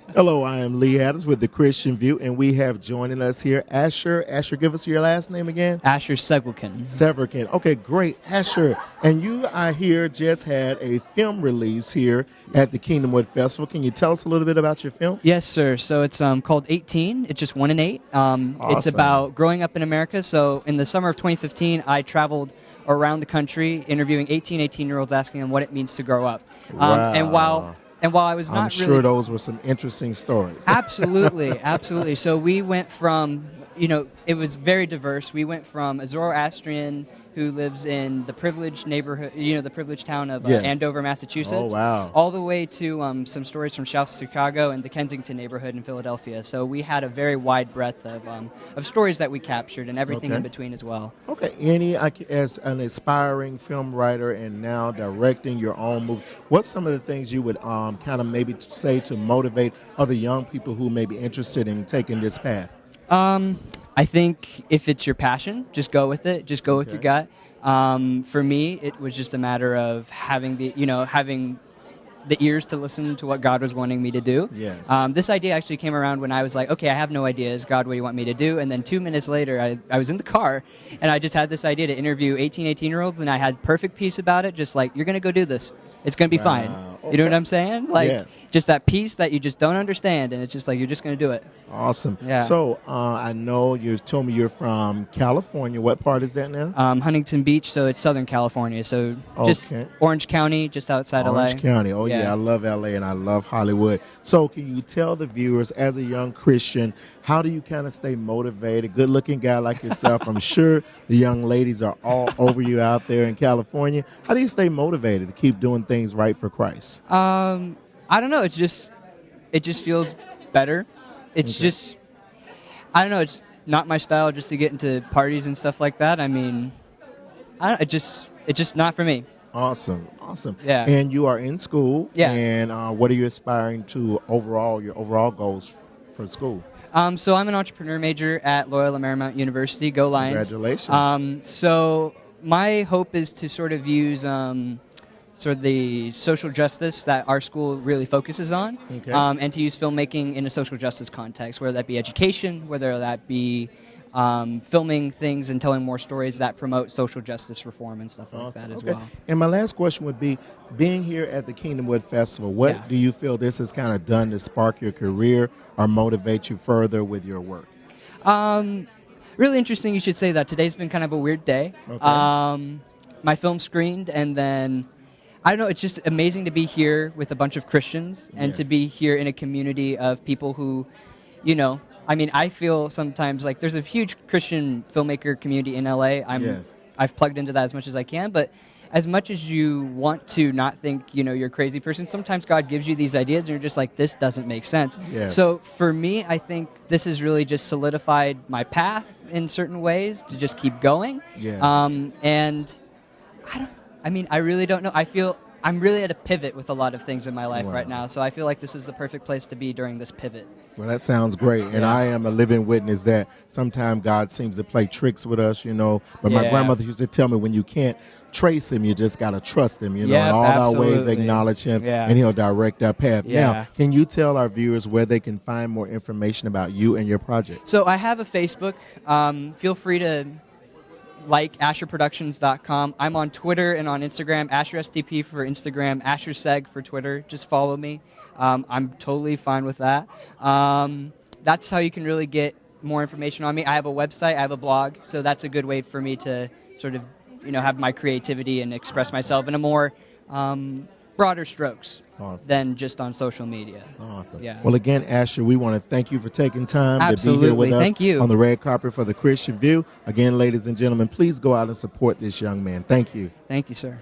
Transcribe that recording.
Hello, I am Lee Adams with the Christian View, and we have joining us here Asher. Asher, give us your last name again. Asher Segelken. Severkin. Okay, great. Asher, and you, I hear, just had a film release here at the Kingdomwood Festival. Can you tell us a little bit about your film? Yes, sir. So it's called 18. It's just 1 and 8. It's Awesome. about growing up in America. So in the summer of 2015, I traveled around the country interviewing 18-year-olds, asking them what it means to grow up. Wow. And while I was not I'm really sure those were some interesting stories. Absolutely, absolutely. So we went from, it was very diverse. We went from a Zoroastrian who lives in the privileged neighborhood, the privileged town of Yes. Andover, Massachusetts, Oh, wow. all the way to some stories from South Chicago and the Kensington neighborhood in Philadelphia. So we had a very wide breadth of stories that we captured and everything Okay. in between as well. Okay, as an aspiring film writer and now directing your own movie, what's some of the things you would kind of maybe say to motivate other young people who may be interested in taking this path? I think if it's your passion, just go with it. Just go with your gut. For me, it was just a matter of having the ears to listen to what God was wanting me to do. Yes. This idea actually came around when I was like, okay, I have no ideas. God, what do you want me to do? And then 2 minutes later, I was in the car, and I just had this idea to interview 18-year-olds, and I had perfect peace about it, just like, you're going to go do this. It's going to be fine. You know what I'm saying? Like, Yes. just that peace that you just don't understand, and it's just like, you're just going to do it. Awesome. Yeah. So I know you told me you're from California. What part is that now? Huntington Beach, so it's Southern California. So just Okay. Orange County, just outside Orange LA. County. Oh, yeah, I love LA and I love Hollywood. So can you tell the viewers, as a young Christian, how do you kind of stay motivated? Good-looking guy like yourself. I'm sure the young ladies are all over you out there in California. How do you stay motivated to keep doing things right for Christ? I don't know. It just feels better. It's Okay. just, I don't know. It's not my style just to get into parties and stuff like that. I mean, it's just not for me. Awesome. Yeah. And you are in school. Yeah. And what are you aspiring to your overall goals for school? So I'm an entrepreneur major at Loyola Marymount University. Go Lions! Congratulations. So my hope is to sort of use sort of the social justice that our school really focuses on, Okay. and to use filmmaking in a social justice context, whether that be education, whether that be filming things and telling more stories that promote social justice reform and stuff like that as well. And my last question would be, being here at the Kingdomwood Festival, what do you feel this has kind of done to spark your career or motivate you further with your work? Really interesting you should say that. Today's been kind of a weird day. Okay. My film screened, and then, I don't know, it's just amazing to be here with a bunch of Christians and to Yes. be here in a community of people who, I mean, I feel sometimes like there's a huge Christian filmmaker community in LA. Yes. I've plugged into that as much as I can, but as much as you want to not think, you're a crazy person, sometimes God gives you these ideas and you're just like, this doesn't make sense. Yes. So for me, I think this has really just solidified my path in certain ways to just keep going. Yes. And I really don't know. I feel I'm really at a pivot with a lot of things in my life right now, so I feel like this is the perfect place to be during this pivot. Well, that sounds great, and I am a living witness that sometimes God seems to play tricks with us, But my grandmother used to tell me, when you can't trace Him, you just got to trust Him, in all our ways acknowledge Him, and He'll direct our path. Now, can you tell our viewers where they can find more information about you and your project? So I have a Facebook. Feel free to like AsherProductions.com. I'm on Twitter and on Instagram, AsherSTP for Instagram, Asher Seg for Twitter. Just follow me. I'm totally fine with that. That's how you can really get more information on me. I have a website, I have a blog, so that's a good way for me to sort of, have my creativity and express myself in a more broader strokes than just on social media. Awesome. Yeah. Well, again, Asher, we want to thank you for taking time to be Absolutely. here with us Thank you. on the red carpet for the Christian View. Again, ladies and gentlemen, please go out and support this young man. Thank you. Thank you, sir.